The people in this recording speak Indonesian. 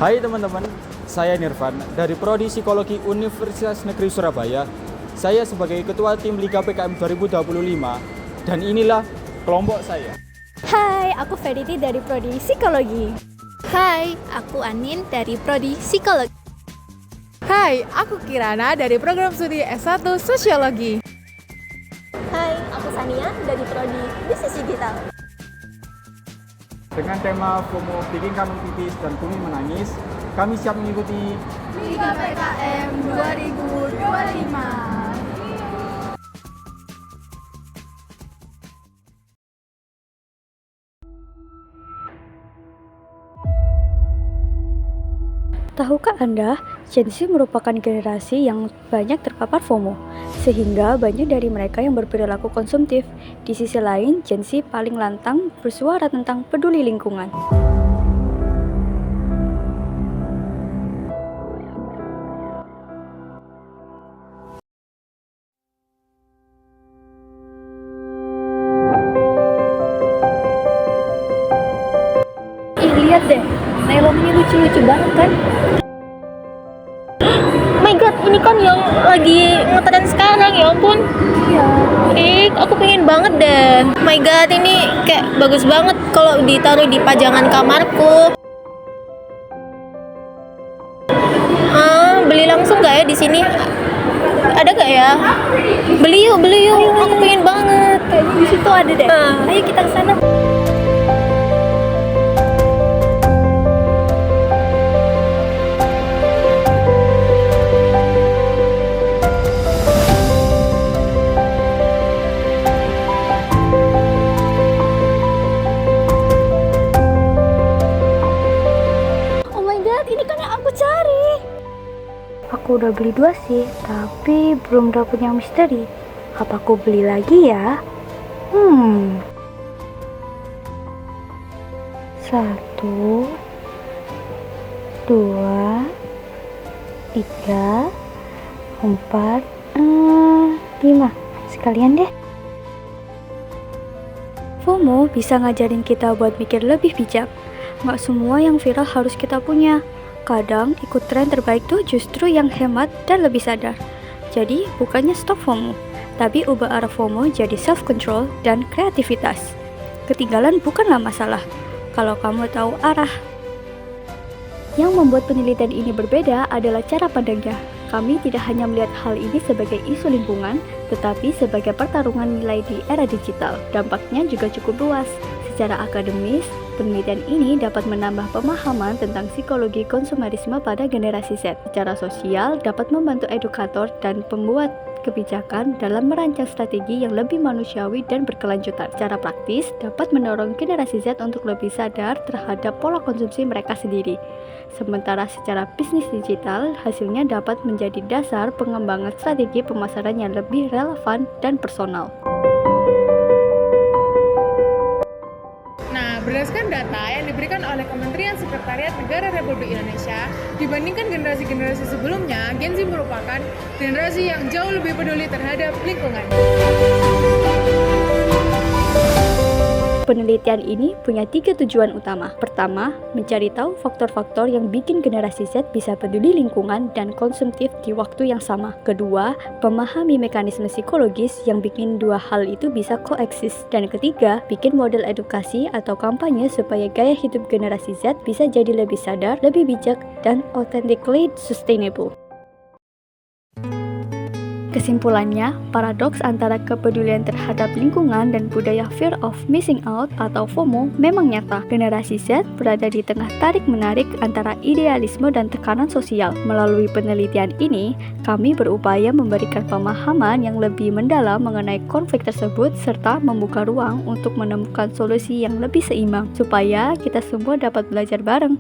Hai teman-teman, saya Nirvan dari Prodi Psikologi Universitas Negeri Surabaya. Saya sebagai Ketua Tim Liga PKM 2025 dan inilah kelompok saya. Hai, aku Verity dari Prodi Psikologi. Hai, aku Anin dari Prodi Psikologi. Hai, aku Kirana dari program studi S1 Sosiologi. Hai, aku Sania dari Prodi Bisnis Digital. Dengan tema FOMO Bikin Kamu Pipis dan Bumi Menangis, kami siap mengikuti Liga PKM 2025. Tahukah Anda, Gen Z merupakan generasi yang banyak terpapar FOMO, sehingga banyak dari mereka yang berperilaku konsumtif. Di sisi lain, Gen Z paling lantang bersuara tentang peduli lingkungan. Lihat deh, Nelom ini lucu-lucu banget kan? My god, ini kan yang lagi ngetren sekarang, ya ampun. Iya. Aku pengen banget deh. My god, ini kayak bagus banget kalau ditaruh di pajangan kamarku. Beli langsung nggak ya di sini? Ada nggak ya? Beli yuk. Aku pengen banget. Kayaknya di situ ada deh. Ayo kita ke sana. Oh my god, ini kan yang aku cari. Aku udah beli 2 sih, tapi belum dapet yang misteri. Apa aku beli lagi ya? 1, 2, 3, 4, 5. Sekalian deh. FOMO bisa ngajarin kita buat mikir lebih bijak. Nggak semua yang viral harus kita punya. Kadang ikut tren terbaik tuh justru yang hemat dan lebih sadar. Jadi bukannya stop FOMO, tapi ubah arah FOMO jadi self-control dan kreativitas. Ketinggalan bukanlah masalah, kalau kamu tahu arah. Yang membuat penelitian ini berbeda adalah cara pandangnya. Kami tidak hanya melihat hal ini sebagai isu lingkungan, tetapi sebagai pertarungan nilai di era digital. Dampaknya juga cukup luas. Secara akademis, penelitian ini dapat menambah pemahaman tentang psikologi konsumerisme pada generasi Z. Secara sosial, dapat membantu edukator dan pembuat kebijakan dalam merancang strategi yang lebih manusiawi dan berkelanjutan. Secara praktis, dapat mendorong generasi Z untuk lebih sadar terhadap pola konsumsi mereka sendiri. Sementara secara bisnis digital, hasilnya dapat menjadi dasar pengembangan strategi pemasaran yang lebih relevan dan personal. Berdasarkan data yang diberikan oleh Kementerian Sekretariat Negara Republik Indonesia, dibandingkan generasi-generasi sebelumnya, Gen Z merupakan generasi yang jauh lebih peduli terhadap lingkungan. Penelitian ini punya 3 tujuan utama. Pertama, mencari tahu faktor-faktor yang bikin generasi Z bisa peduli lingkungan dan konsumtif di waktu yang sama. Kedua, memahami mekanisme psikologis yang bikin dua hal itu bisa koeksis. Dan ketiga, bikin model edukasi atau kampanye supaya gaya hidup generasi Z bisa jadi lebih sadar, lebih bijak, dan authentically sustainable. Kesimpulannya, paradoks antara kepedulian terhadap lingkungan dan budaya fear of missing out atau FOMO memang nyata. Generasi Z berada di tengah tarik-menarik antara idealisme dan tekanan sosial. Melalui penelitian ini, kami berupaya memberikan pemahaman yang lebih mendalam mengenai konflik tersebut serta membuka ruang untuk menemukan solusi yang lebih seimbang supaya kita semua dapat belajar bareng.